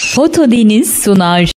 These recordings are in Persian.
Foto Deniz sunar.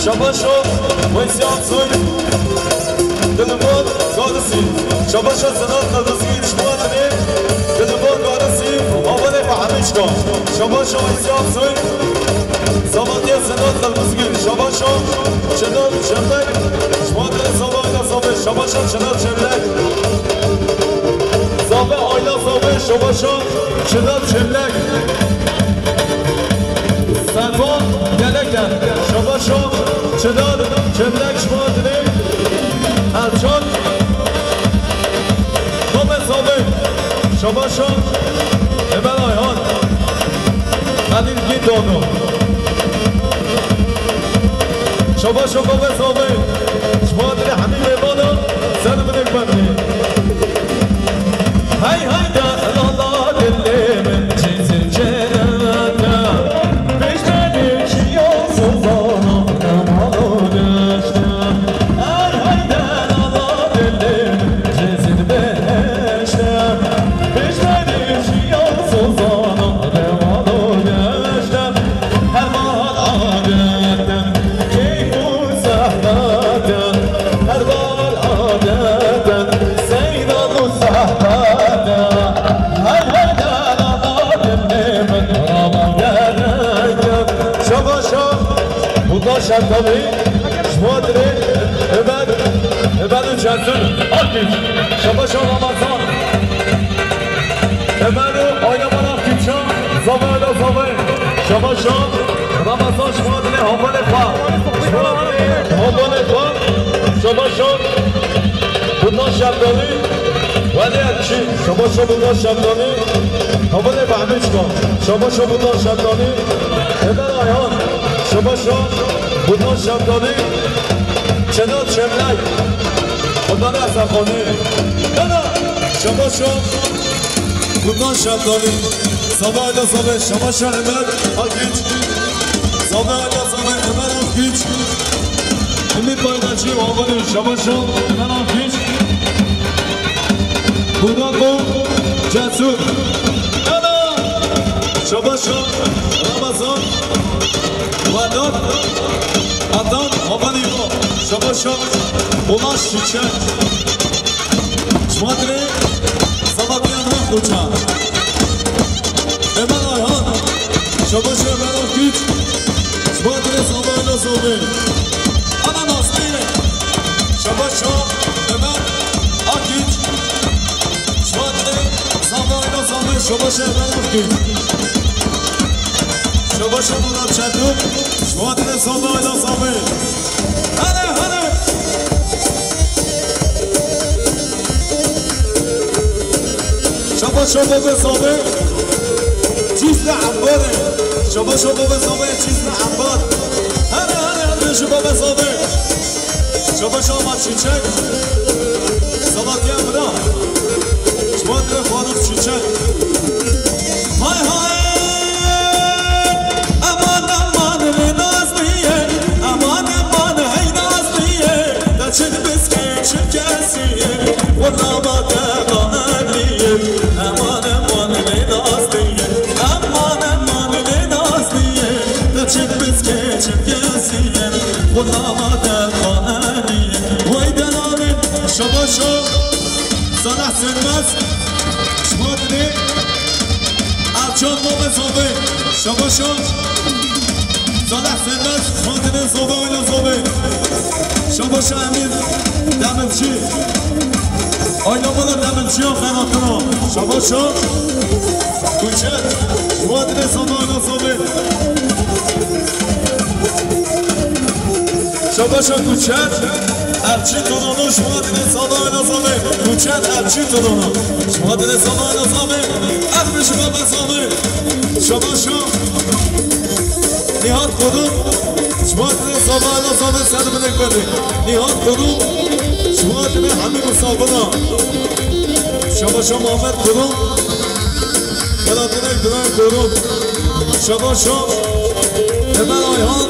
Şabaşo, Veysi Aksoy, شباشا صدات قدسين شماتني تلفون قادسي أولي فحمشكم شباشا ويسياب سوي صباتي صدات قدسين شباشا شداد شملك شماتني صبايا صبي شباشا شداد شملك صبي آيلا صبي شباشا شداد شملك سلمان گلکن شباشا شداد شملک شماتني الچان شباشا امن آیان قدیم گید دانو شباشا بابا صابه شما دلی همین میبانا سر منک بندی های های در لالا دلی من چیزی چنم پیش بردی چیا سوزانا نمالو دشتم های های در لالا دلی من چیزی بهشتم شرطابی شما داره ابد جزون آکیج شباشا رمضان ابد آیا من آکیجا زبان زبان شباشا رمضان شما داره همان فا شما داره همان فا شباشا بودن شرطابی ولی اچی شباشا بودن شرطابی همان فهمیش کن شباشا بودن شرطابی ابد آیان شباشا بودن شمدانی چنان چملک بودن ازخانی نه شباشا بودن شمدانی سابه ایلا سابه شباشا امر آکیج سابه ایلا سابه امر آکیج امید بایدچی و آقانی شباشا امر آکیج بودن بو جسور نه شباشا رمضان وداد Adam havanıyla şabaşa ulaş şişe Şmadri Salatyan'a uça Emel Ayhan şabaşa Emel Akit Şmadri Salayla Sobi Ananas değil şabaşa Emel Akit Şmadri Salayla Sobi şabaşa Emel Akit شباشا مراد چندو شوادر ساده ایلا سامه هنه هنه شباشا بابه سامه چیز لعنباره شباشا بابه سامه چیز لعنبار هنه هنه هنه شبابه سامه شباشا آمد چیچک سلاتی امرا شوادر خانم چیچک های های چه بسکه چه کسیه والله با دقایقیه امان امان لنازدیه امان امان لنازدیه چه بسکه چه کسیه والله با دقایقیه وای دلالیم شباشو صالح سرمز شما دیدی الچان بابه صابه شباشو صالح سرمز شما دیدی صابه اینا صابه شباشا امیر دمنچی آینا بالا دمنچی ها خیراتون ها شباشا کوچت وادر ساده آینا ساده شباشا کوچت ارچی تونانو شما دینه ساده آینا ساده کوچت ارچی تونانو شما دینه ساده آینا ساده ارمی شما بساده شباشا نیهات خودم شما دینه ساده آینا ساده سر منک بده نیهات خودم شما دینه همین مصابنا شباشا محمد خودم بلاتنک دنای خودم شباشا امن آیهان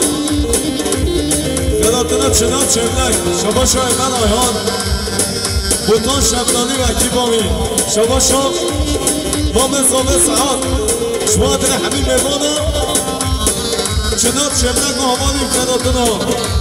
بلاتنک چنان چمنک شباشا امن آیهان بوتان شبدانی وکی بامی شباشا با مصابه سعاد شما دینه همین میوانا چنان چمنک مهمانیم بلاتنک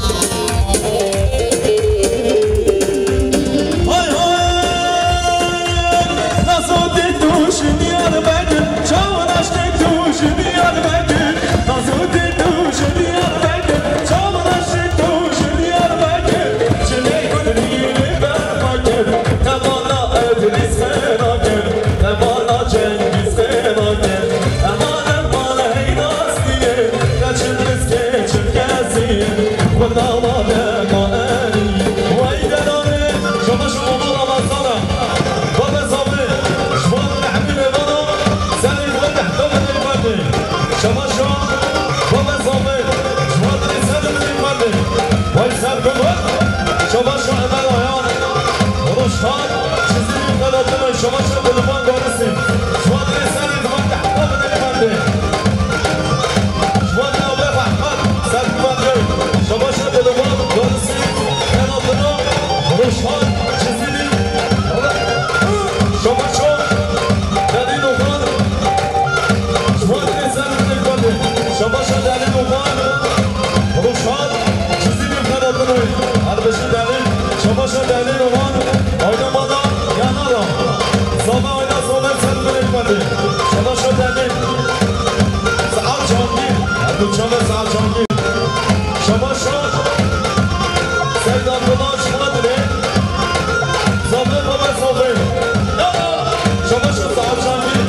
شما شما من آیان روشان چیزی میکنم شما شما بلوان گارسی شما درستان ادوان تحقیق نمیکنده شما نوبه فحمد سرکوان جای شما شما بلوان گارسی کناتنا روشان چیزی می شما شما دلیل اوان شما درستان نمیکنده شما شما دلیل اوان روشان چیزی میکناتنا هر بشی دلیل شما شما دلیل اوان آینا مادا یا نادا زابا آینا زابا سر کنید کنید شما شما دلیل سعال جانگیر دوچان سعال جانگیر شما شما سید عبدالله شما دلیل زابا بابا زابا شما شما سعال جانگیر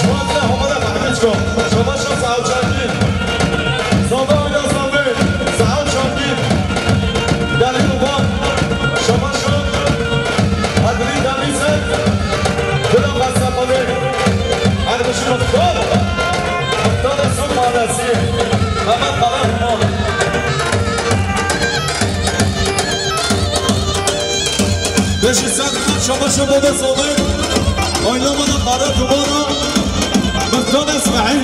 شما دلیل همه فهمیش کن شما شما سعال جانگیر زابا آینا زابا سعال جانگیر دلیل اوان شما شما ادری دمیزه دلم بسته کنه هر بشین افتاد سون مادرسیه محمد قلم ما بشین سند شما شما بوده صادق آیلا من قرار دوباره مفتاد اسمعی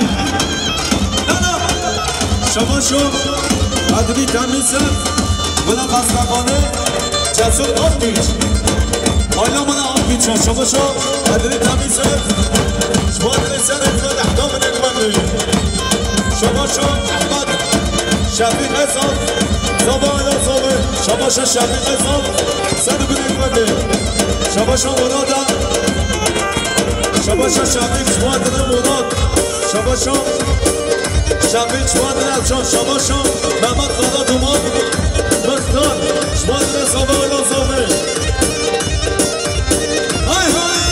نه نه شما شما ادری دمیزه دلم بسته کنه جسور آفیش آیلا من آفیش شما شما ادری دمیزه شما درستان ادوان احکام نگمانده شما شما احمد شفیق حساب زبا آیلا زبا شما شما شفیق حساب صدو بنگمانده شما شما مرادا شما شما شفیق شما دنه مراد شما شما شفیق شما دنه افشان شما شما محمد قادا دومان مختار شما دنه زبا آیلا زبا های های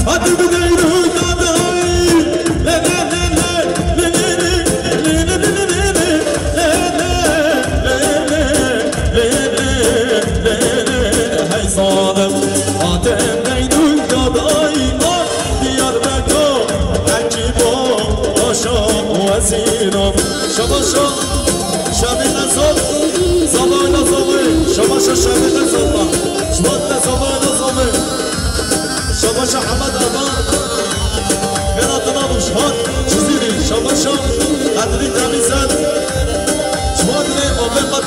هدی بدهی روی دادایی له له له له له له له له های صادم آتم نیدون دادایی آر دیار بکا حکیبا آشام و زیرام شما شما شبیه نزاد زبای نزامه شما شما شبیه نزاد شما نزامه نزامه شما شما حمد آبان خیراتنا بشهاد چیزی شما شما قدری تمیزن شما دلی آبه ما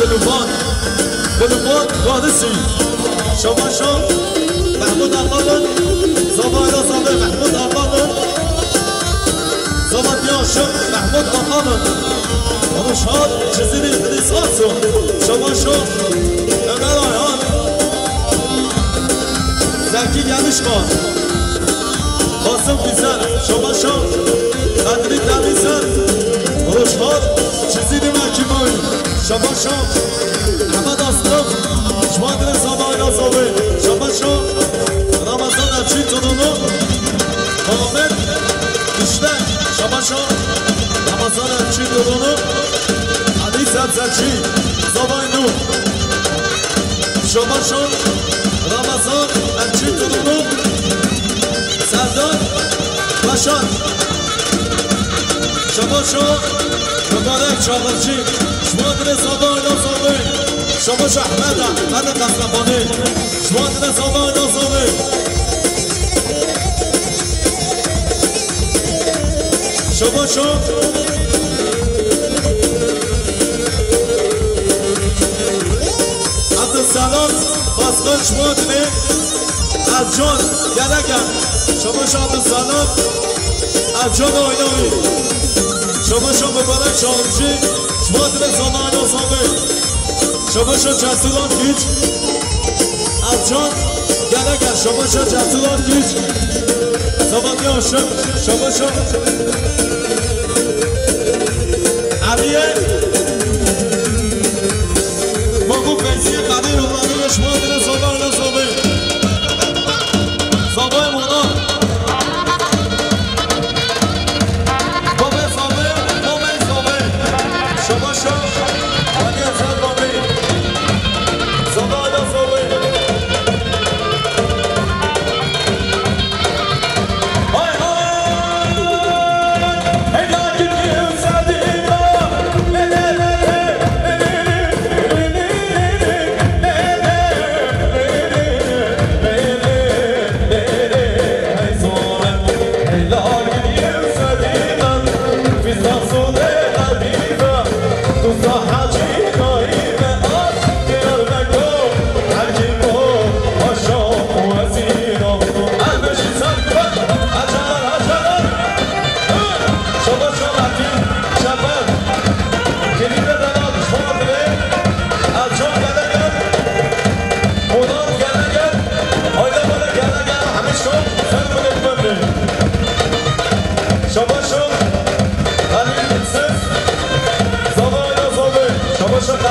بلوان گادسی شما شما محمود آقابن زبای نزامه محمود آقابن زباد یاشم محمود آقابن بشهاد چیزی خلیصاتو شما شما امر آیان زکی گلش کن قاسم بیزن شما شما قدری دمیزن روشهاد چیزی نمکی مای شما شما احمد اصلاف شما دل زبای نزابه شما شما رمضان اچی تونونو حامد بیشته شما شما رمضان اچی تونونو علی زبزچی زبای نو شما شما رمضان اچی تونونو سردار باشان شما شما مبارک چاقرچی شما دل زبان نزابه شما شما احمد قصربانی شما دل زبان نزابه شما شما عبدالسلام باسقال شما دل از جان گلگن شما شما عبدالسلام از جان آیناوی شما شما مبارک چاقرچی شما دل زبان نزابه شما شما جسولان گیج از جان گلگن شما شما جسولان گیج زبانی آشم شما شما علیه مگو قیسی قدیر اومده شما دل زبان نزابه زبای مونا بابه زبه بابه زبه شما شما ولی ازاد بابه زبان نزابه های های ای لاکی که زدی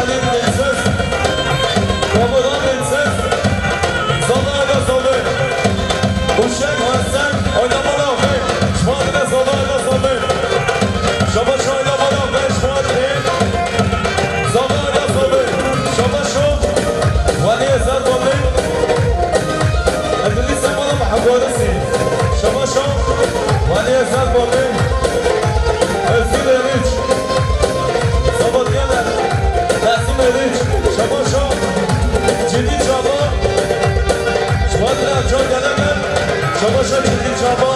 Halil Menses, Babadan Menses, Zalada Zalı, Uşak Hasan, Oynamalı Afey, Şmadine Zalada Zalı, Şabaş Oynamalı Afey, Şmadine, Zalada Zalı, Şabaşo, Valiye Zalı, Edili Semana Mahabarisi, Şabaşo, Valiye Zalı, Özgür Eriç, Sabatiyeler, Tahsim Eriç, Şabaşo, Ciddi Çaba, Şmadine Çok Gelemem, Şabaşo Ciddi Çaba,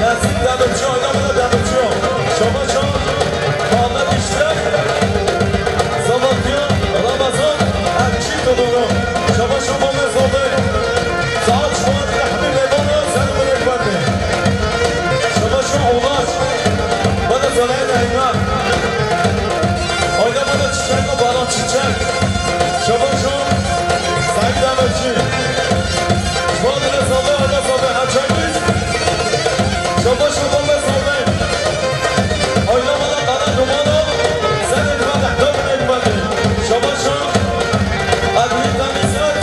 Tahsim Damırcı, Oynamada Damırcı, Şabaşo, Muhammed İşler, Sabatiye, Ramazan, Erçin Dolunu, Şabaşo Mehmet Zalı, Saat Şmadine Habib Ebana, Selim Ekberdi, Şabaşo Ulaş, Bana Zalaya Neyman, Oynamada Çiçek ve Baran Çiçek, Şabaşo, Sayın Demirci, Şmadine Zalı, Ola Zalı, Erçengiz, Şabaşo Mehmet Zalı, Oynamada Kara Dumana, Sen Ekberdi, Habib Ekberdi, Şabaşo, Adli Temizler,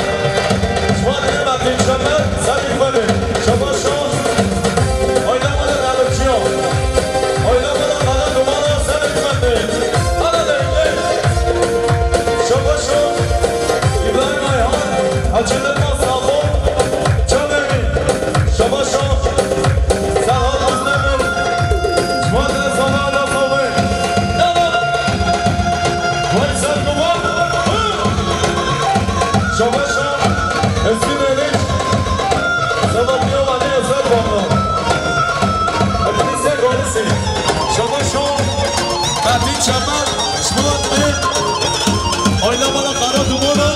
Şmadine Metin Şemer, Sen Ekberdi, Şabaşo, Oynamada Demirci, Oynamada Kara Dumana, Sen Ekberdi, Ana Deyli, Şabaşo, İbrahim Ayhan, Hacı Dırmaz Safo, Çaveri, Şabaşo, Serhat Özdemir, Şmadine Zalada Zalı, Nana, Veysel Duman, Şabaşo, Özgür Eriç, Sabatiye Valiye Zerbanlı, Hepinize Golisi, Şabaşo, Metin Çemer, Şmadine, Oynamada Kara Dumanı,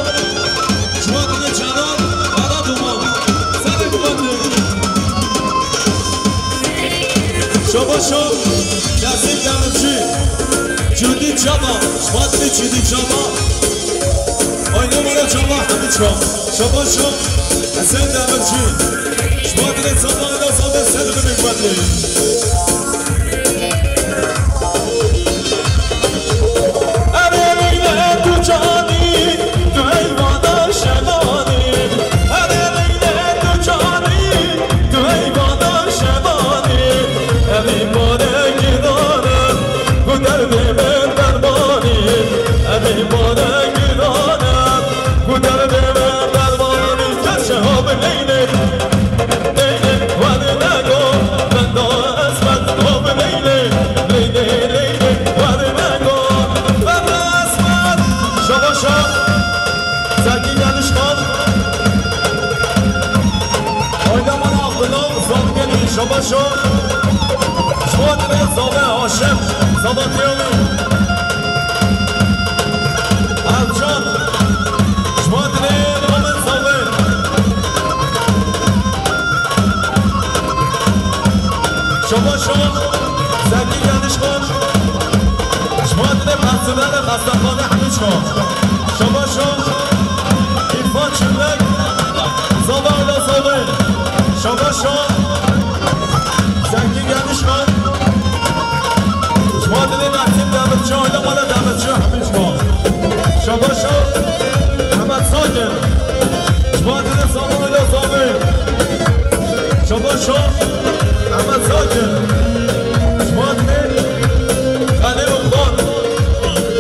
Şmadine Canan, Kara Duman, Sen Ekberdi, Şabaşo, Yasin Demirci, Cüdi Çaba, Şmadine Cüdi Çaba, Oynamada Çaba Hamiço, Şabaşo, Hasan Demirci, Şmadine Zalada Zalı, Selim Ekberdi. Şabaşo, Şmadine Zalı Haşem, Sabatiyevi, Ercan, Şmadine Mehmet Zalı, Şabaşo, Zeki Yanışkan, Şmadine Mahsuları Hastakhane Hamiçkan, Şabaşo, İrfan Çimlek, Zalada Zalı, Şabaşo, Zeki Yanışkan, Şmadine Nasim Demirci, Oynamada Demirci Hamiçkan, Şabaşo, Mehmet Sakin, Şmadine Zalada Zalı, Şabaşo, Mehmet Sakin, Şmadine Halil Umdan,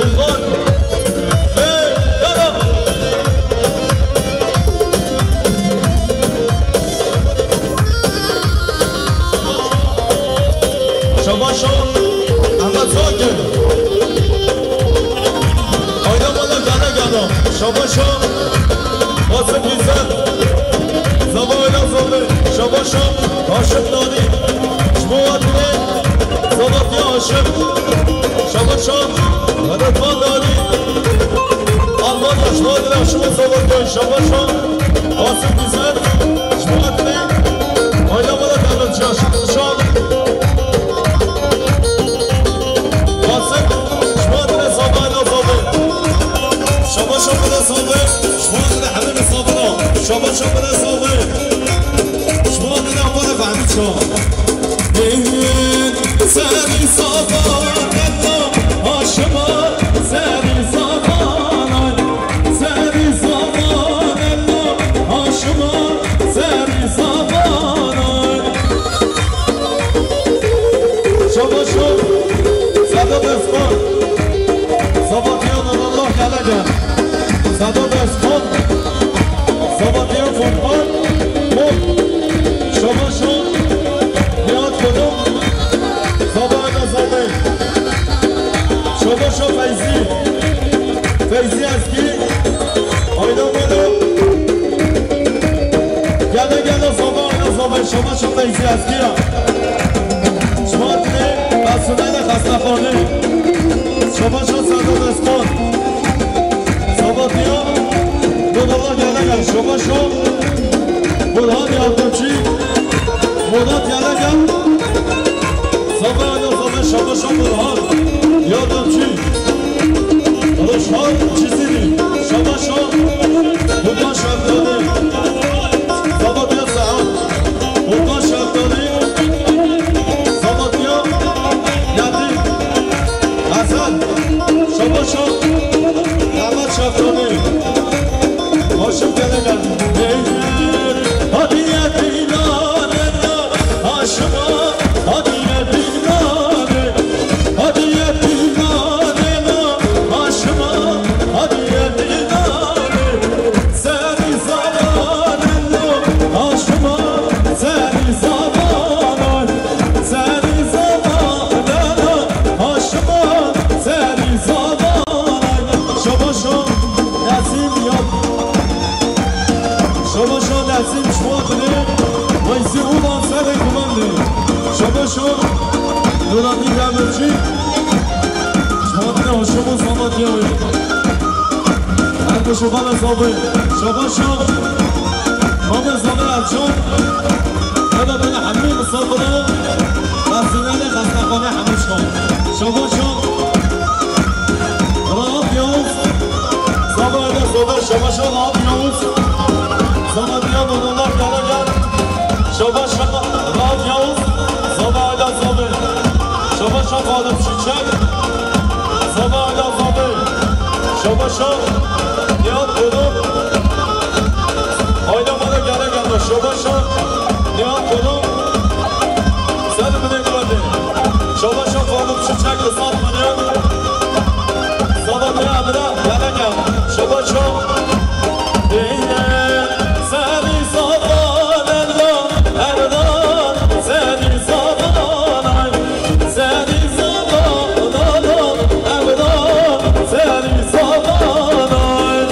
Umdan, hey, yana! Şabaşo, Mehmet Sakin, Oynamada Gana Gana, Şabaşo, Asım Güzel, Zavayla Zalı, Şabaşo, Haşim Nani, Şmuatine, Salatya Haşim, Şabaşo, Medetman Nani, Allah Şmuatine Haşim'in Salatya, Şabaşo, Asım Güzel, Şmuatine, Oynamada Demirci Haşim, Asım, Şmuatine Zavayla Zalı, Şabaşo Mede Zalı, Şmuatine Habib Sabra, Şabaşo Mede Zalı, Şmuatine Amara Fahmiço. Seni sabah ettim, aşıma seni سادات اسفان زبادیان الله گلگن سادات اسفان زبادیان فوتبال شما شما نیاد کدوم زبان زبان شما شما فیزی از کی آیدا بودو گله گله زبان شما شما فیزی از کی شما تنه مسئولین خستخانه شما شما سادات اسفان زبادیان دونالله گلگن شما شما برهان یادمچی مدت گلگن زبان شما شما برهان یادمچی روشان چیزی نی شما شما بودان شفتانی زبادیا سعاد بودان شفتانی زبادیا یدی حسن شما شما احمد شفتانی هاشم گلگن هدیتی نانه هاشما هدیتی نانه هدیتی نانه هاشما هدیتی نانه سری زبانه هاشما سری زبانه سری زبانه هاشما سری زبانه شما شما نسیم یاد شما شما نسیم شما کنه ویسی اون سر کمانده شما شما دولتی گمرچی شما کنه شما زمانی هایی هر کشو بال زابه شما شما همه زابه ارچان هدا بین همه مصابره مسئولین خستخانه همه شما شما راه بیاوز زابه شما شما راه بیاوز زبادیان دونالله گلگن شما شما راه بیاوز زابه شما شما خانم شیچک زبادیان شما شما نیاد کدوم آینا مالا گلگن شما شما نیاد کدوم سر بده کنده شما شما خانم شیچک رسال منیم زبادیان امره گلگن شما شما دینه سری زبانه اردان سری زبانه سری زبانه اردان سری زبانه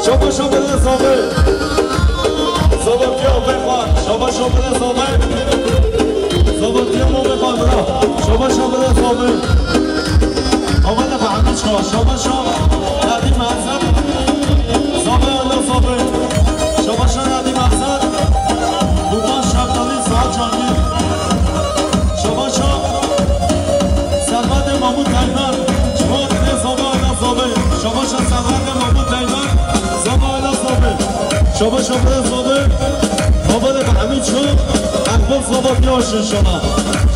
شما شما بده زبه زبه بیا بخوان شما شما بده زبه زبه بیا مو بخوان برا شما شما بده زبه آمده به همه چکا شما شما ندیم محضر زبه الله زبه شما شما ندیم محضر بودان شبتالی ساعت جانگی شما شما سربت مامود تایمن شما کنه زبه الله زبه شما شما سربت مامود تایمن زبه الله زبه شما شما بده زبه آمده به همه چکا اقبال زبه بیاشن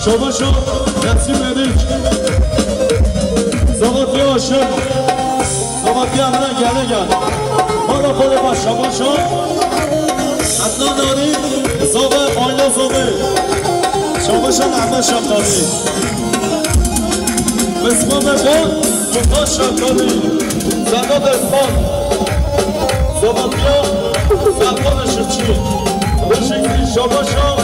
شما شما نسیم ندیج زبادی آشم زبادی امره گلگن مالا خود با شما شما حتنا داری زبه آیلا زبه شما شما احمد شفتانی بسمان بکن بودان شفتانی زداد اسفان زبادی ها زرقان شرچی بشکلی شما شما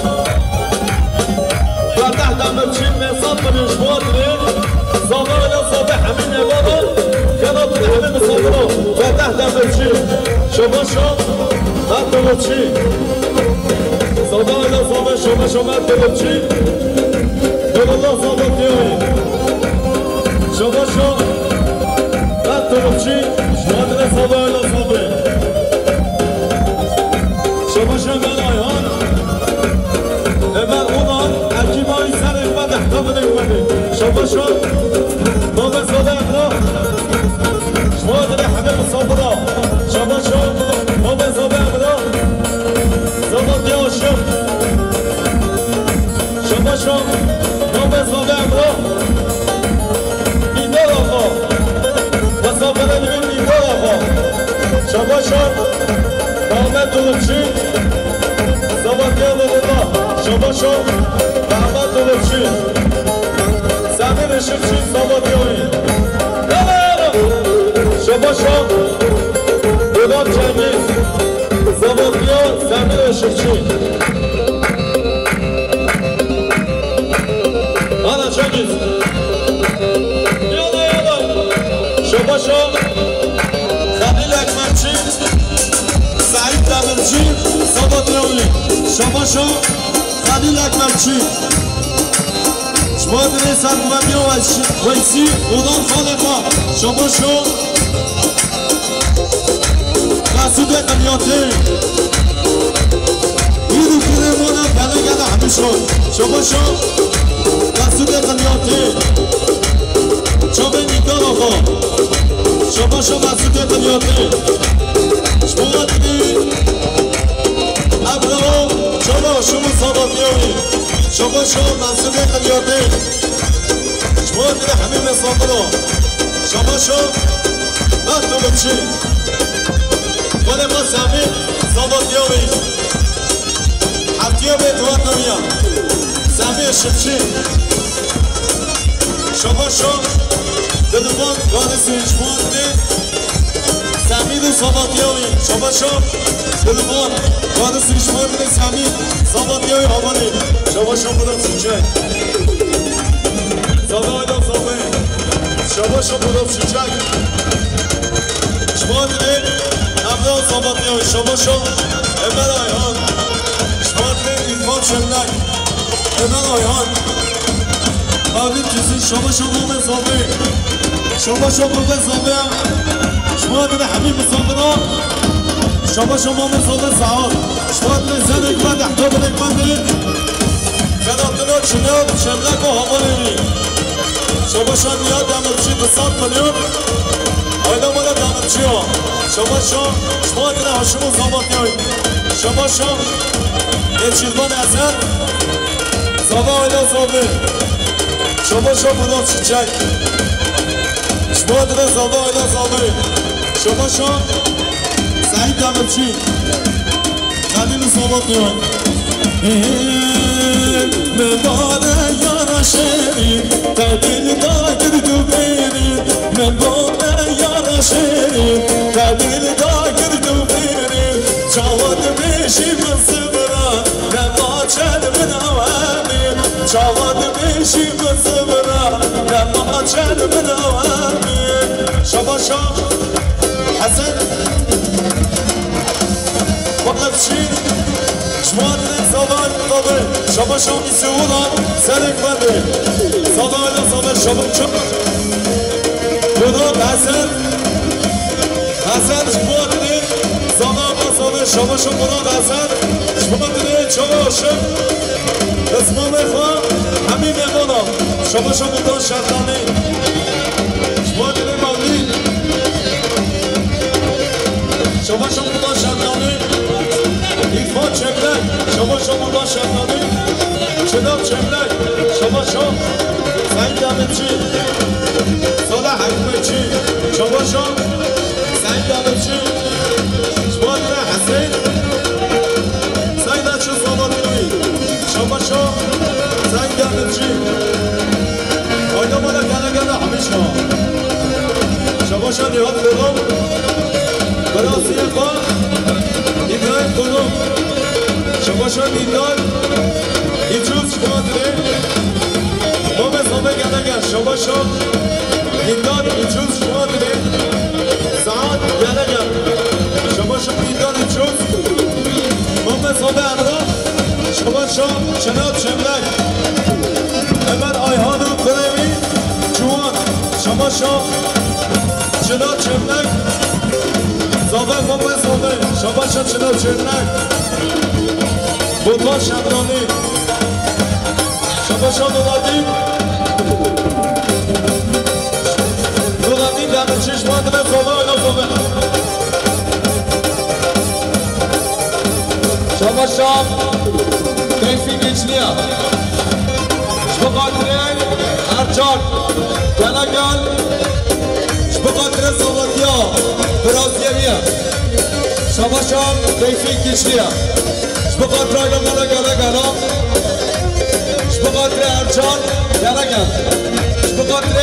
و تحت امرچی مثال بنشوار زبان زبه همین نوارا کنار بوده همه مسافرها و تحت امرچی شما شما من دلوچی زبان زبه شما شما من دلوچی دلالله زبان دیایی شما شما من دلوچی شما زبان زبه شما شما من آیان من اونان حکیمایی سر اقبال احتامه نگوده شما شما نام زاده اقرا شما داره همه مسافرها شما شما نام زاده اقرا زبادی آشم شما شما نام زاده اقرا بیدار آقا مسافره نبین بیدار آقا شما شما نام دلوچی زبادی آقا شما شما احمد دلوچی زمین شبچی سابادیانی شباشا دولاب چنگیز سابادیا سمیر شبچی آنا چنگیز یالا شباشا خلیل اکمرچی سعید دمرچی سابادیانی شباشا خلیل اکمرچی شما دنه سرگومی و ویسی بودان خالقا شما شو مسعود قمیاتی ایرو کنه مانم گله گله همه شد شما شو مسعود قمیاتی چابه نیکان آقا شما شو مسعود قمیاتی شما دنه ابراو شما سابقیانی شما شو مسعود قمیاتی شما دنه همه مسافرا شما شو مردم بچی ولی ما سمیر سابقیانی هفتیه به دوات نمیم سمیر شبچی شما شو دلوان گانسی شما دنه سمیر سابقیانی شما شو دلوان گانسی شما دنه سمیر سابقیانی آمانی شما شو بودم چیچه سادای دو سابه شما شو بودم چیچه شما دنه ابرا سابقیانی شما شو امر آیان شما دنه ایفان شمنک امر آیان آدید کسی شما شو بودم سابه شما شو بودم سابه شما دنه همین مسافران شما شما مسافر سعاد شما دنه زن اکبر احتاب اکبر دنه کناتنا چناب شملک و هوانیمی شما شو نیاد دمرچی 200 میلیون آیدا مالا دمرچی ها شما دنه هاشم و زابط نیایی شما شو یه چیزبان ازن زابه آیدا زابه شما شو بودم چیچک شما دنه زابه آیدا زابه شما شو سعید دمرچی خلیل زابط نیایی مبارا یارا شیری تدیل داگر تو بیری مبارا یارا شیری تدیل داگر تو بیری چاواد بیشی من سبرا نما چل من آوردی چاواد بیشی من سبرا نما چل من آوردی شما حسن وقت چی شما دنه زبان قابل شما شو میسونا سرک بنده زبان زبان شما چون بودم حسن شما دنه زبان شما شو بودم حسن شما دنه شما شو اسمم خواه همین میمونم شما شو بودم شرطانی شما دنه مولید شما شو بودم شرطانی ایفان چملک شما بودان شرطانی چناب چملک شما سعید دمرچی صالح حکمچی شما سعید دمرچی شما دنه حسین سعید اچو سابقیانی شما سعید دمرچی آیدا مالا گله همیش ها شما نیاد کنم براسی خواه ایدای کنم شما ایدای ایجوز شما دنه ما به زامه گلگر شما ایدای ایجوز شما دنه ساعت گلگر شما ایدای ایجوز ما به زامه امرا شما چناب چملک امر آیهان و قرمی جوان شما چناب چملک زابه ما به زامه شما چناب چملک بودوان شمرانی شما دولادیم در چشمان به زامه آینا زامه شما کیفی گیچنیا شما قادره ارجان گلگل شما قادره زامتیا برازیویا شما کیفی گیچنیا شما قادره گلگل شما قادره ارجان گلگل بقدر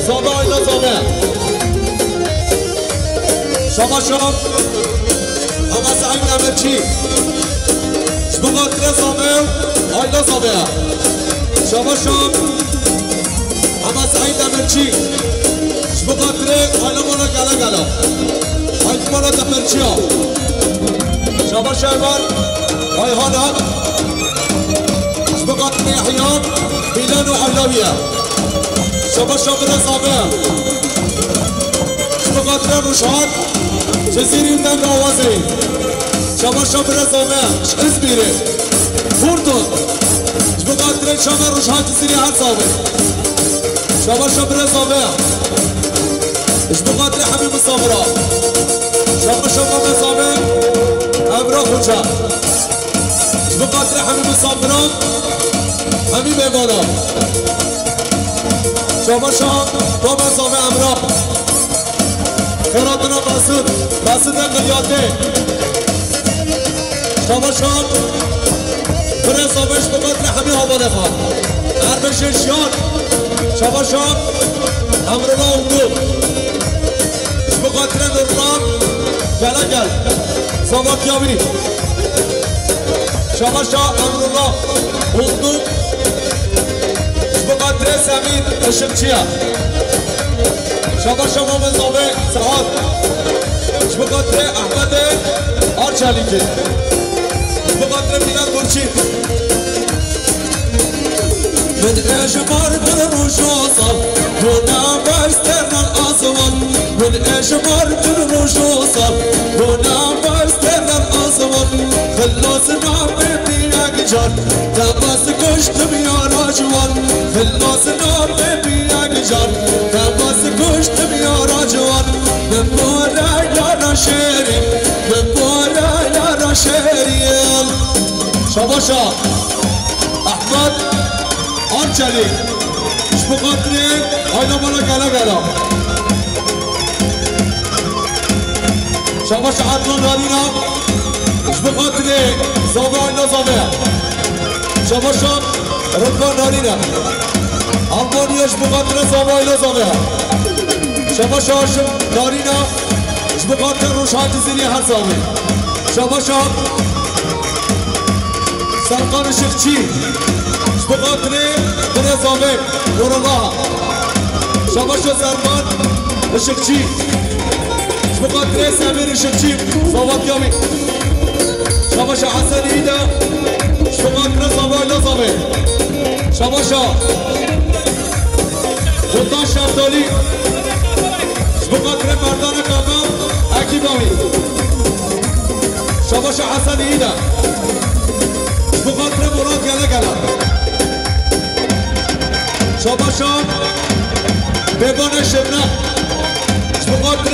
زامه آیلا زامه شما شام همه سعی نمه چی بقدر زامه آیلا زامه شما شام همه سعی نمه چی بقدر آیلا مانا گلا گلا آیلا مانا دمرچی ها شما شایبان آیهانا بقدر احیان میلان و علویه شما شام رزامه بقدر روشان جزیری دنگ آوازی شما شام رزامه ازمیره فردون بقدر شما روشان جزیری هر زامه شما شام رزامه بقدر حبیب صبرا شما شام رزامه امرا خوچه بقدر حبیب صبرا حبیب ایمانا شما شام با مزامه امرا خیراتنا مسعود قلیاته شما شام برزامش بقدر حبیب حواله خواه عرب ششیان شما شام امرنا اونگو بقدر نرمان گلگل زماکیاوی شما شام امرنا اونگو بقدر زمین اشمچیه شما شما مزامه سعاد بقدر احمد آرچالیکی بقدر میلاد برچی من اجمار من روشوصل دونا باسترن آسمان من اجمار من روشوصل دونا باسترن آسمان خلصنا ببيك جار تباس كشتم يا راجوان خلصنا ببيك جار تباس كشتم يا راجوان من بورا يا رشيري من بورا يا رشيري شباشا احمد آنچلی اش بقدری آینا بالا گلا گلا شما شعرنا نارینا اش بقدری زامه آینا زامه شما شام رکان نارینا آلمانی اش بقدر زامه آینا زامه شما شاشم نارینا اش بقدر روشان جزیری هر زامه شما شام سرقان شخچی بقدر برزامه نورالله شما شو زرمان اشقچی بقدر سمیر اشقچی صواب یامی شما شو حسن ایده بقدر زمان لازمه شما شو خودان شفتالی بقدر مردان کامل اکیبامی شما شو حسن ایده بقدر مراد گله گله شما شام ببان شبنه بقدر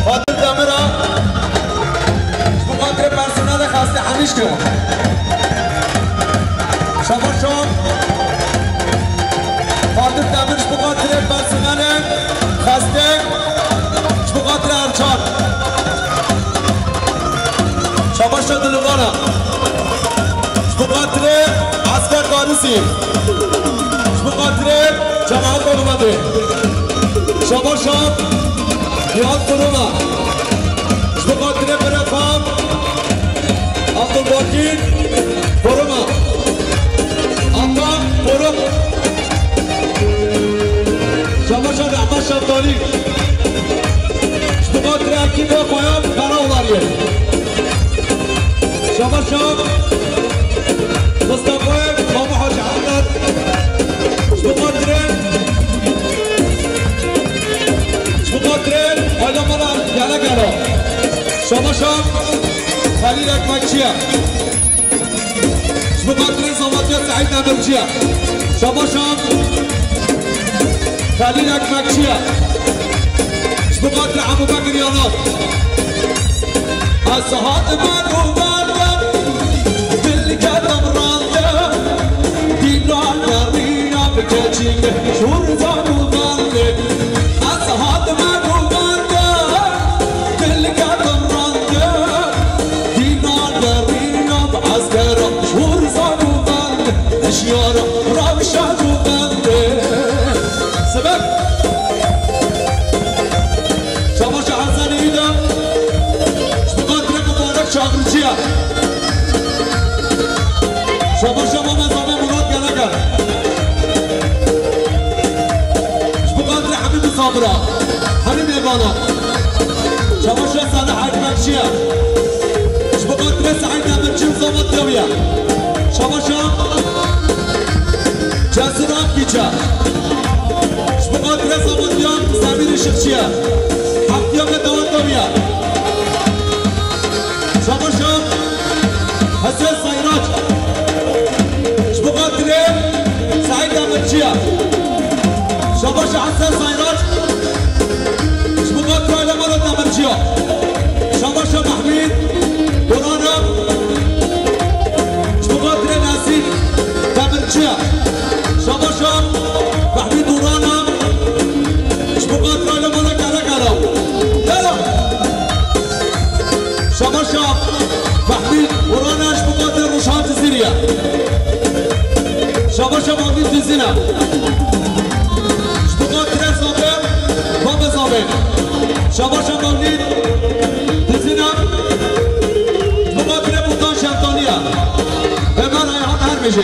حاضر دمرا بقدر پرسنل خسته همیش کن شما شام حاضر دمرش بقدر پرسنل خسته بقدر ارچان شما شام دلوانه بقدر عسکر قانوسی بقدر جماعت اومده شما شام یاد کرونا بقدر برفام عبدالباقی کرونا اما کروم شما شام رحمت شفتالی بقدر اکی با پایان برا اولاریه شما شام مصطفی ماما حاج احمد بقدر آیلا مانا گلا گلا شما شام خلیل اکمکچیه بقدر زماتیت سعید نمرچیه شما شام خلیل اکمکچیه بقدر عمو بکر یانات از ساعت من رو بردم دل کردم رانده دیران نرینم بکچینه شور زانو بنده از ساعت من رو بردم دل کردم رانده دیران نرینم از گرم شور زانو بنده اشیارم روشن رو بنده امرا همین میبانا شباشا صالح عجبکشیه شبقات رس عید امرچی و زامت دویه شباشا جزران بیچه شبقات رس آمودیان زمین شخصیه حقیام دوان دویه شباشا حسن سایرات شبقات رس سعید امرچیه شباشا حسن سایرات شبقات رایل مرد امرچیه شباشا محمید دورانا شبقات رس ناسین امرچیه شباشا محمید دورانا شبقات رایل مرد کلا کلا کلا شباشا محمید دورانا شبقات روشان جزیریه شباشا محمید جزیره شباشا مولید تزینم مقابل بوتان شمتانیه به من ایهان هر میشه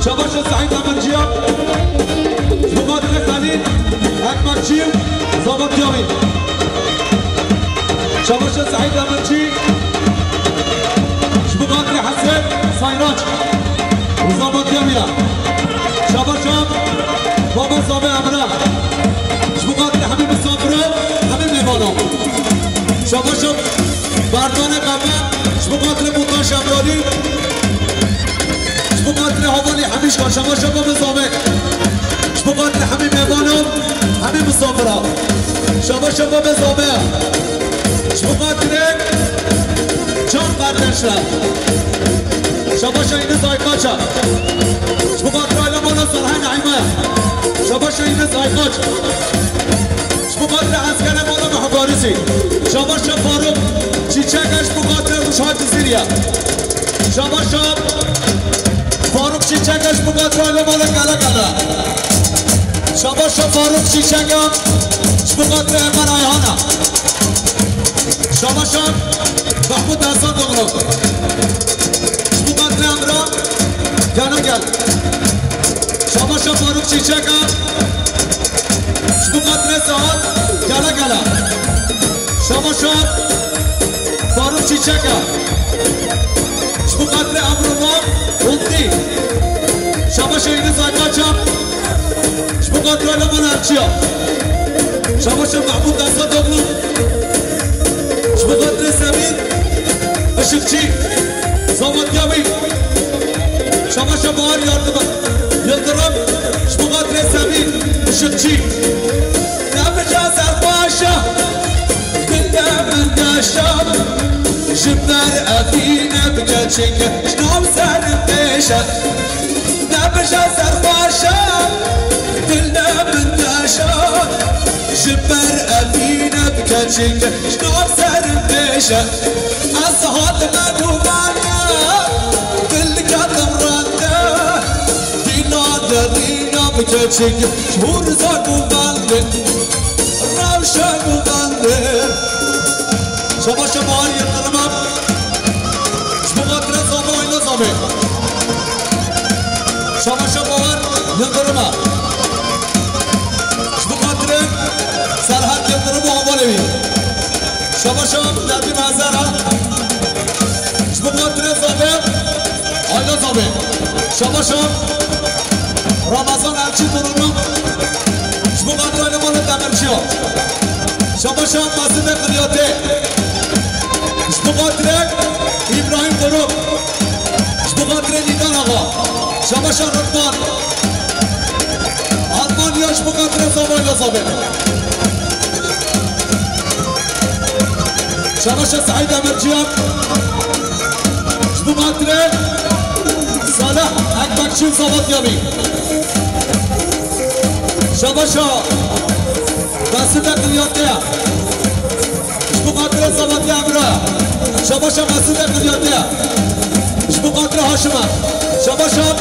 شباشا سعید امرچیه مقابل خلیل اکمکچی زابط یامین شباشا سعید امرچی مقابل حسن سایراج زابط یامینه شباشا بابا زابه امره مقابل حبیب صابره حبیب لیوانو شباشا بردان قبه مقابل بوتان شمرالی مقابل حوالی حمیش کن شباشا بابا زامه مقابل حبیب لیوانو حبیب صابره شباشا بابا زامه مقابل چان قردش رفت شباشا اینه زایقاچه مقابل علمانا سرحه نعیمه شباشا اینه زایقاچ مقاتل عسکر مالا محبارسی شباشا فاروق چیچکش مقاتل روشان جزیریه شباشا فاروق چیچکش مقاتل مالا گلا گلا شباشا فاروق چیچکم مقاتل ایمن ایهانه شباشا محمود حسن دغلو مقاتل امرا گلا گل شباشا فاروق چیچکم مقاتل ساعت گلا گلا شباشا فاروق چیچکا مقاتل امروان اوندی شباشا این زایقاچا مقاتل علمان ارچیا شباشا محمود دستا دوغلو مقاتل سمین اشقچی زامت یامی شباشا بار یلدرم مقاتل سمین اشقچی نبجا سرباشا كلنا من داشا جبر أبينا بكاتشيك شنو سار بيشا نبجا سرباشا كلنا من داشا جبر أبينا بكاتشيك شنو سار بيشا أصحاب ما دوبانا كل كلام رانا دينا بكاتشيك شهور زادو بالك روشن بلنده شباشا باری قرمم مقاتل زامه و نظامه شباشا بار یلدرمه مقاتل سرحد یلدرم و حوالوی شباشا نبی محضره مقاتل زامه آیلا زامه شباشا رمضان الچی درونم مقاتل علمان دمرچیا شباشا مسجد قلیاته مقاتل ابراهیم دروب مقاتل نیدان آقا شباشا رکمان آلمان یاش مقاتل زمایل زابه شباشا سعید امرچیان مقاتل صالح اکبکچی زابط یامی شباشا مسجد قلیاته مقاتل زابط امرا شباشا مسجد قلیاته مقاتل هاشمه شباشا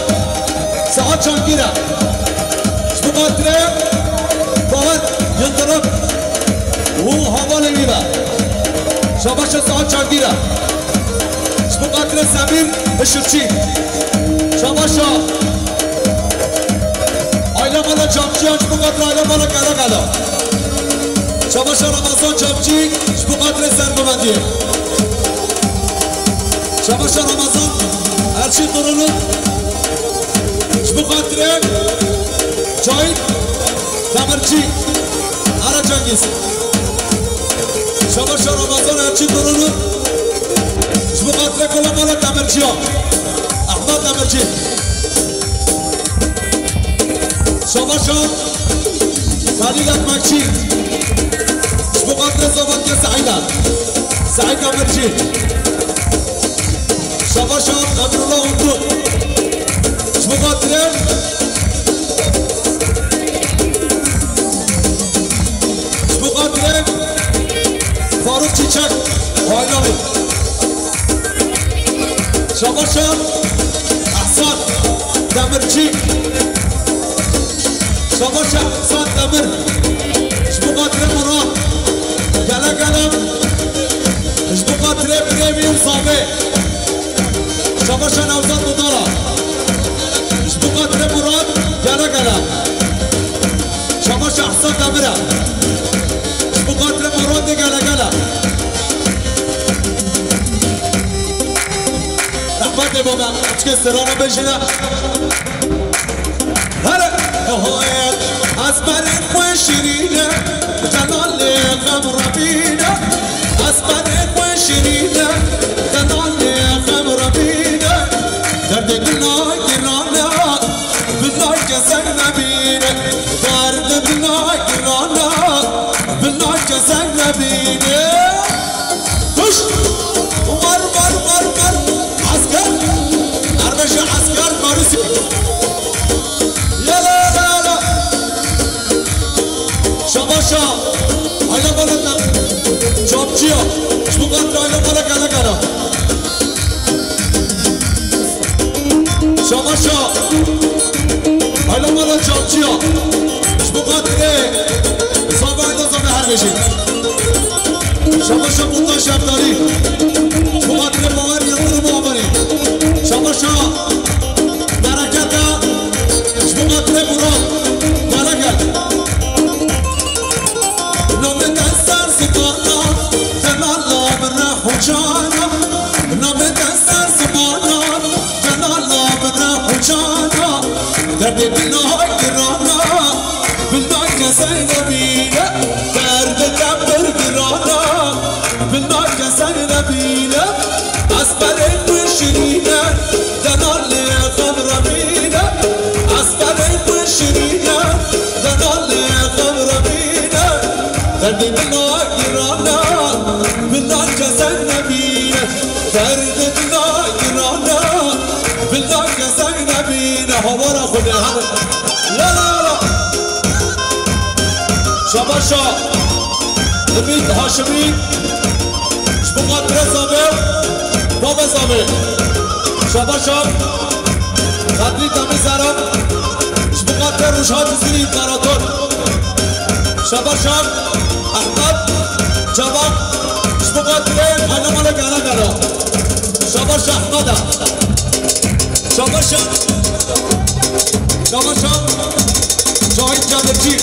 ساعت چانگیره مقاتل باور یلدرم و حواله میبه شباشا ساعت چانگیره مقاتل سمیم اشرچی شباشا آیلا آیلا مالا چاپچی هاش بقدر آیلا مالا کلا کلا شباش رمضان چاپچی بقدر سرگمندیه شباش رمضان هرچی درونو بقدر جاید تمرچی ara Cengiz شباش رمضان هرچی درونو بقدر کلا مالا تمرچی ها احمد تمرچی شباشا خليل أكمكشي بقدر زبط سعيدة سعيد أمرجي شباشا أمر الله وطلق بقدر فاروق چیچک وایلاوی شباشا أحسان دمرجي شباش احسان دمر شبقاتر مراد گله گلم شبقاتر پریمیم صابه شباش نوزاد مدارا شبقاتر مراد گله گلم شباش احسان دمره شبقاتر مراد گله گلم رحمت بابا چکه سرانه بشینه هره هوایت از برد خوی شیرینه جلال غم ربینه از برد خوی شیرینه جلال غم ربینه درد دلای گرانه بلای کسک نبینه درد دلای گرانه بلای کسک نبینه خوش ور ور ور ور عسکر اربش عسکر کارسی شباشا آیلا بالا چاپچیا شبقدر آیلا بالا کلا کلا شباشا آیلا بالا چاپچیا شبقدر صاحب آیلا زمه هر بشید شباشا بودا شبداری شبقدر باور یلدر معاملی شباشا برکت شبقدر مراد کلا کلا جانا نامت سر زمانا جلالا بدر جانا درد بلای گرانا بلای کسی نبینه درد دبر گرانا بلای کسی نبینه از برد شیرینه جلال غم ربینه از برد شیرینه جلال غم ربینه درد بلای گرانا بلای کسی نبینه درد بلای گرانا بلای کسی نبینه هوارا خوده همه لا لا لا شباشا امید هاشمی شبقدر زابه بابا زابه شباشا قدری تمیزارم شبقدر روشات زیری امپراتور شباشا احمد جواب شبقدر آیلا مالا گالا گالا شباش احمد شباشا شباشا جاید جابرچی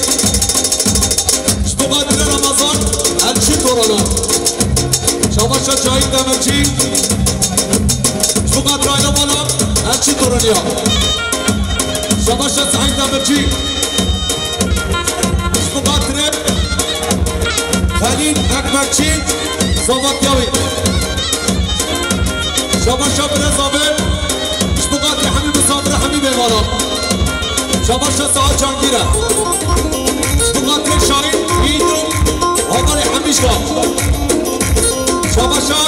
شبقدر رمضان الچی تورانا شباشا جاید دمرچی شبقدر آیلا مالا الچی تورانیا شباشا سعید دمرچی شبقدر خلیل اکبرچی زواتیاوی شباشا برزابه شبقدر حمید صابر حمید ایوانا شباشا ساعت جانگیره شبقدر شاهین ایدو آمار حمیشگا شباشا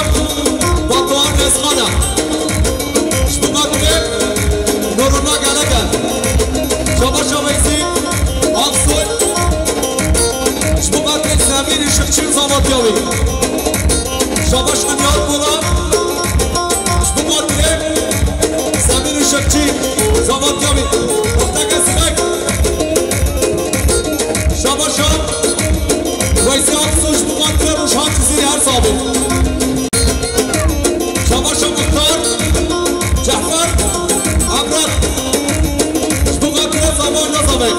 بطوان رزخانه شبقدر نورونا گلگل شباشا ویسی آقسوی شبقدر زمین شکچین زواتیاوی شباش نمیاد بولا شبقدر زمین شکچی زواتیاوی افتک اسمک شباشا ویسی آقسو شبقدر روشان زیر هر ثابت شباشا مختار جعفر عبرت شبقدر زمان نظامه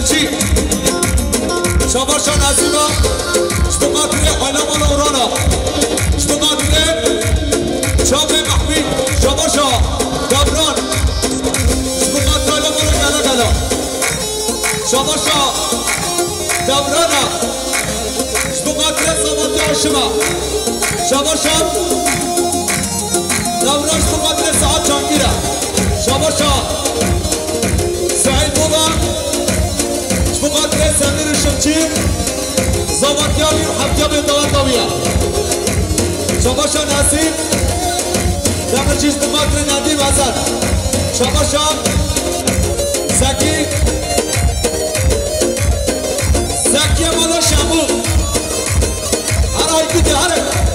دمرچی شباشا نزیبا شبقاتره حیلمان اورانا شبقاتره شاب محمید شباشا دبران شبقاتره حیلمان گلا گلا شباشا دبرانا شبقاتره سامانتی آشما شباشا دبران شبقاتره ساعت چانگیره شباشا سعید بابا شبقاتره سمیر شمچی زواتیابی و حبتیابی دواتابیه شباشا نسیم دمرچی شبقاتره ندیم ازد شباشا زکی زکی مالا شمو هر آی کدی هر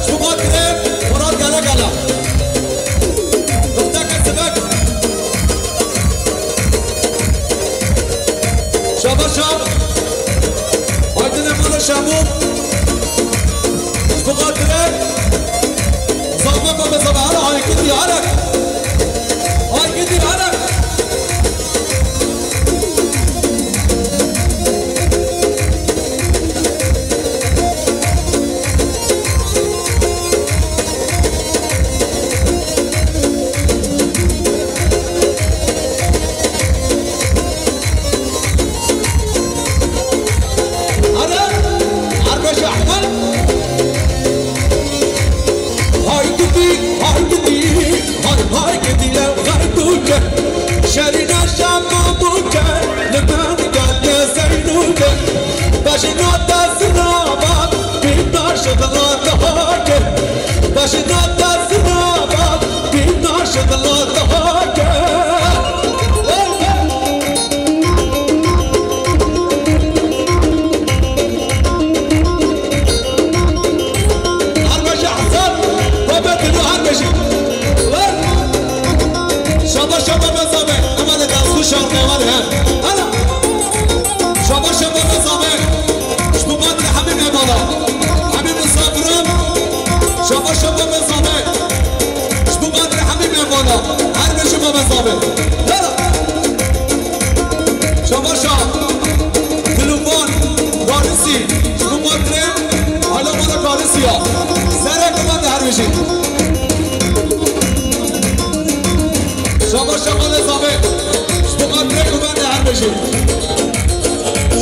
شبقاتره مراد گلا گلا شباشا آیدن مالا شمو شبقاتره زامه با بزامه هر آی کدی هر آی کدی هر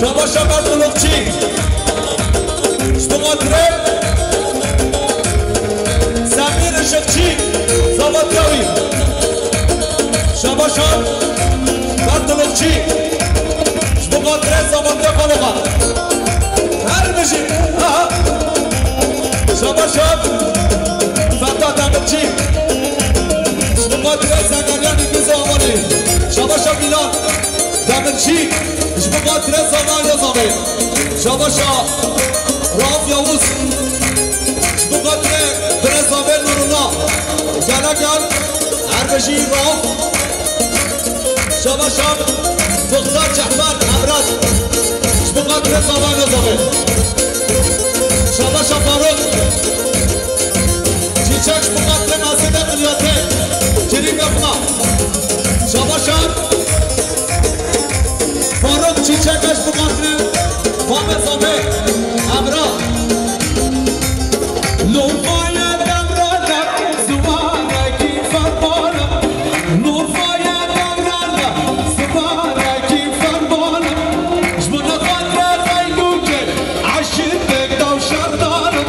شباشا بردلوکچی شبقاتره سمیر شکچی زواتیابی شباشا بردلوکچی شبقاتره زواتیابی خانوما هر بشی شباشا فتا دمرچی شبقاتره زنگاریانی بیزه آمانی شباشا میلان دمرچی شبقاتره زمان یازامه شباشا راف یاوز شبقاتره برزامه نورونا گلا گل عربشی راف شباشا فقدار جحفر امراد شبقاتره زمان یازامه شباشا فاروق چیچک شبقاتره ناسده قلیاته جریم یفنا شباشا فاروق چیچکش بقاتره فامه زامه امرا لوفای دمرانه زوانه کی فرمانه لوفای دمرانه زوانه کی فرمانه جبنا خاطره غیدوکه عشر دکتا و شردانه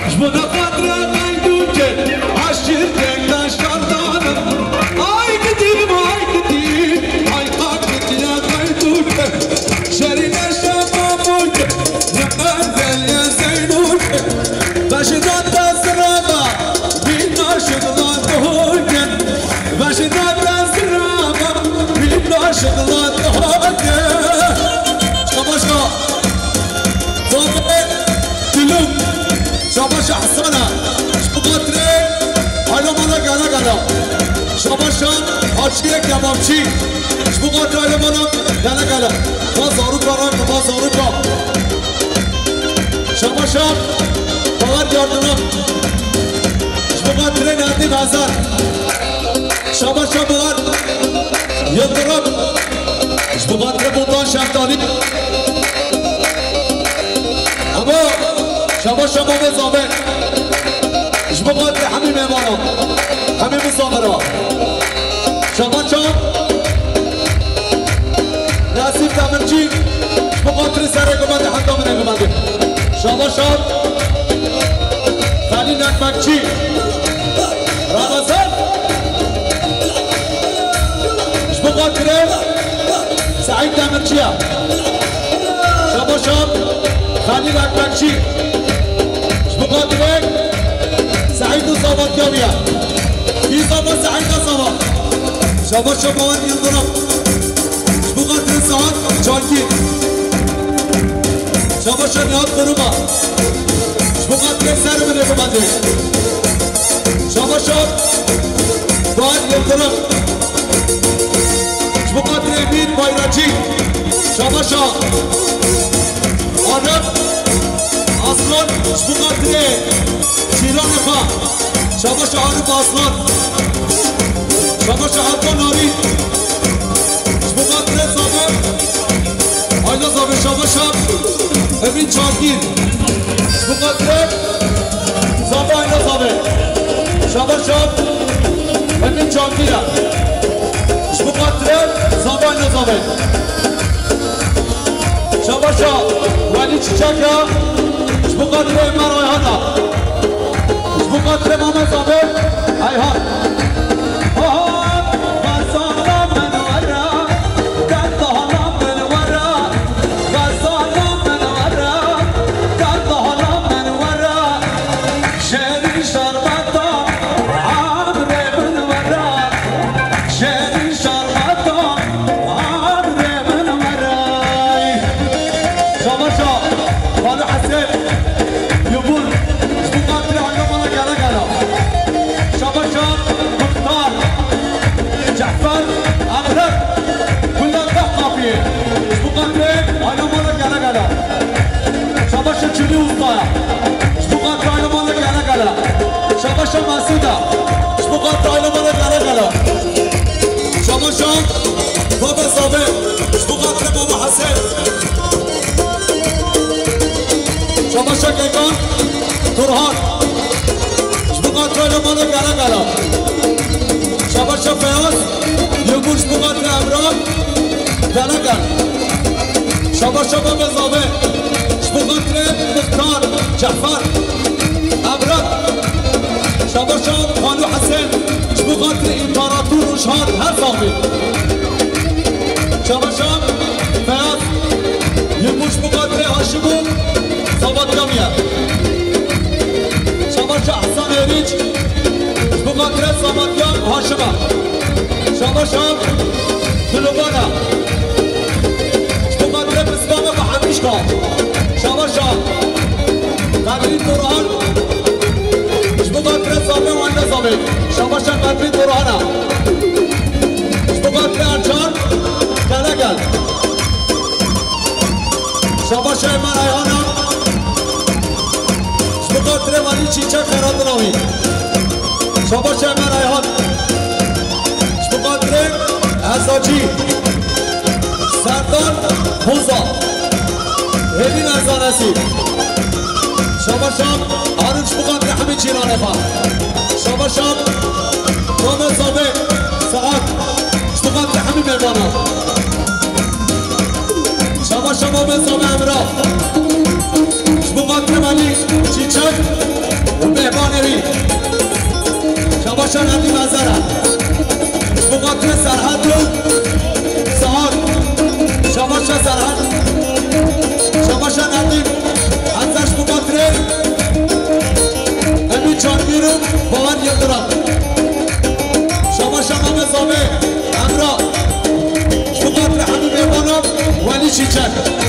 جبنا خاطره غیدوکه عشر دکتا و شردانه آی کدیم آی کدیم آی قاکتی غیدوکه شرین شبابوک نقدل یا زینوک باشداد دزرابا بینا شدلات هوک باشداد دزرابا بینا شدلات هوک شباشا زوبه دلوم شباشا حسنا شبقاتره حالا مالا گلا گلا شباشا آچیه کبابچی شبقاتره حالا مالا گلا گلا با زاروک برام با زاروک شباشا فقط یاردنم شبقاتره ندی بازار شباشا بغار یلدرم اشتغلت بوطان شمتاني اما شما بزامن اشتغلت همین میمانم همین مسافرها شما چون نصیب تمرچی اشتغلت سر گمانده حتی من گمانده شما شام خالی نکمکچی رمضان اشتغلت سعید تمرچیه شما شام خالی نکمکچی اشتغلت سعيد الصوت جويا في صوت سعيد الصوت شباب شباب ينضرب شبقات الصوت جانكي شباب شباب ضربة شبقات السر من الكمادي شباب شباب بعد ينضرب شبقات اليمين بايراجي شباب شباب عرب أصلا شبقات شیران خان شما شعار باسلان شما شعار ناری شما قدر زابر آیلا زابر شما شب امین چاکیر شما قدر زابر آیلا زابر شما شب امین چاکیر شما قدر زابر آیلا زابر شما شب ولی چیچکا شما قدر ایمان آیهانا بقدر ماما صابر هايهات هاهات غزالة من ورا قدها من ورا غزالة من ورا قدها من ورا شاري شربتا عمري من ورا شاري شربتا عمري من ورا شباب شباب قالوا حسين يقول جعفر أغرب كلنا دقة فيه شبقاتي أنا مالك على قلا شباشة تشيلي وطايا شبقاتي أنا مالك على قلا شباشة مسودة شبقاتي أنا مالك على قلا شباشة بابا صابر شبقاتي بابا حسين شباشة كيكان ترهان شبقاتي أنا مالك على قلا شباش فیاض یکوش بقدر امران دلگل شباش باب زابه بقدر مختار جعفر امران شباش خانو حسین بقدر امپراتور و شهاد هر زابه شباش فیاض یکوش بقدر هاشمو زابط کمیه شباش احسان ایریج بقدر زابطیان هاشمه شما شام دلوبانا بقدر بسبام محمیشکا شما شام قدری قرآن بقدر زابه و انده زابه شما شام قدری قرآنا بقدر ارجان دلگل شما شام من ایانا بقدر ولی چیچه خیرات نامی شما شام من ایان بقدر ازاجی سردار موزا هلی نرزانسی شما شام آرنج بقدر همین چیرانه خواه شما شام رامه زابه ساعت بقدر همین میمانا شما شما به زابه امرا بقدر ملی چیچک و مهمانوی شما شام همی مزاره بقدر سرحد رو سهار شماشا سرحد شماشا ندیم ازش بقدر امی چانگی رو باور یکدارم شماشا همه زابه امرا بقدر همه میمانم ولی چیچک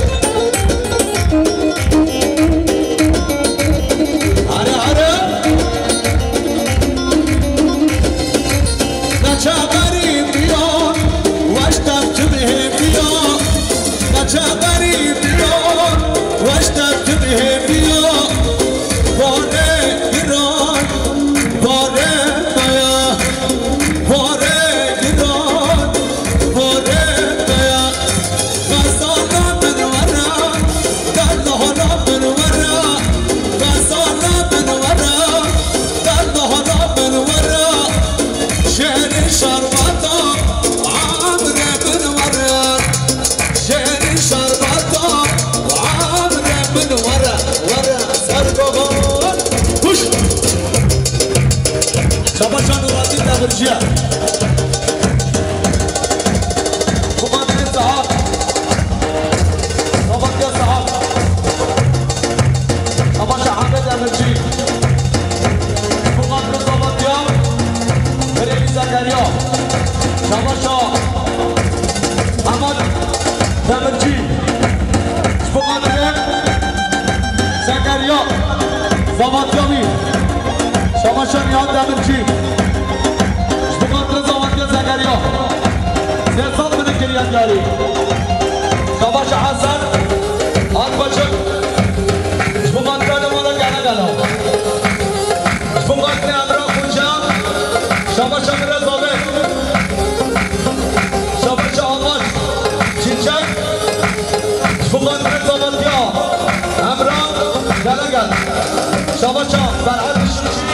شباشان راضی دبرجیه کمانده صاحب صابتیا صاحب شباش حمد دبرجی کمانده صابتیا بریمی زکریا شباشا حمد دبرجی کمانده زکریا صابتیامی شباشا نیاد دبرجی کمانده صابتیا زکریا سیاست بده کریان جاری شباش حسن آن بچه کمانده نمارا گله گلا کمانده امرا خونجا شباش امرا زابه شباش آماش چینچک کمانده زابتیا امرا گله گل شباش برحال شوشی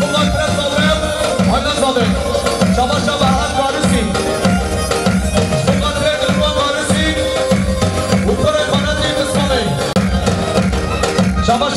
کمانده زابه حالا زابه شباش برحال وارسی کمانده دلوان وارسی اوپر خانه دید اسمانه شباش